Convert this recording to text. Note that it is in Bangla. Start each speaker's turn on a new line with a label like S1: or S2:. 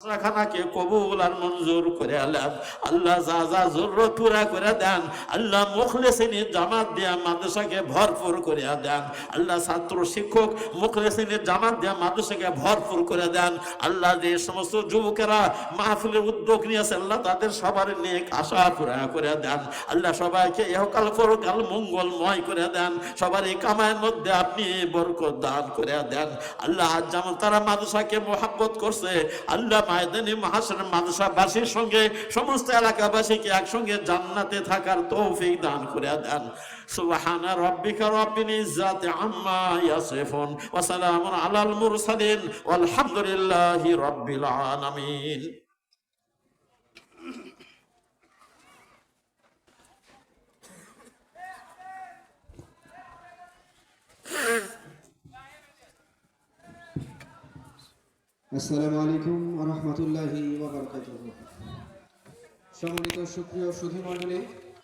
S1: খানাকে কবুল আর মঞ্জুর করে আলেন। আল্লাহ যা যা জরুরত পুরা করে দেন। আল্লাহ মুখলিসিনের জামাত দিয়া মাদ্রাসাকে ভরপুর করে দেন। আল্লাহ ছাত্র শিক্ষক মুখলিসিনের জামাত দিয়া মাদ্রাসাকে ভরপুর করে দেন। আল্লাহ যে সমস্ত যুবকেরা মাহফিলের উদ্যোগ নিয়েছে আল্লাহ তাদের সবার নেক আশা পুরা করে দেন। আল্লাহ সবাইকে ইহকাল পরকাল মঙ্গলময় করে দেন। সবার এই কামায়ের মধ্যে আপনি বরকত দান করে দেন। আল্লাহ যেমন তারা মাদ্রাসাকে মোহাব্বত করছে, আল্লাহ ময়দানে মাহশর মাদ্রাসাবাসীর সঙ্গে সমস্ত এলাকাবাসীকে একসঙ্গে জান্নাতে থাকার তৌফিক দান করে দেন। সুবহানা রাব্বিকা রাব্বিল ইজ্জাতি আম্মা ইয়াসিফুন ওয়া সালামুন আলাল মুরসালিন ওয়ালহামদুলিল্লাহি রাব্বিল আলামিন।
S2: আসসালামু আলাইকুম ওয়া রাহমাতুল্লাহি ওয়া বারাকাতুহু। সম্মানিত সুপ্রিয় সুধী মণ্ডলী,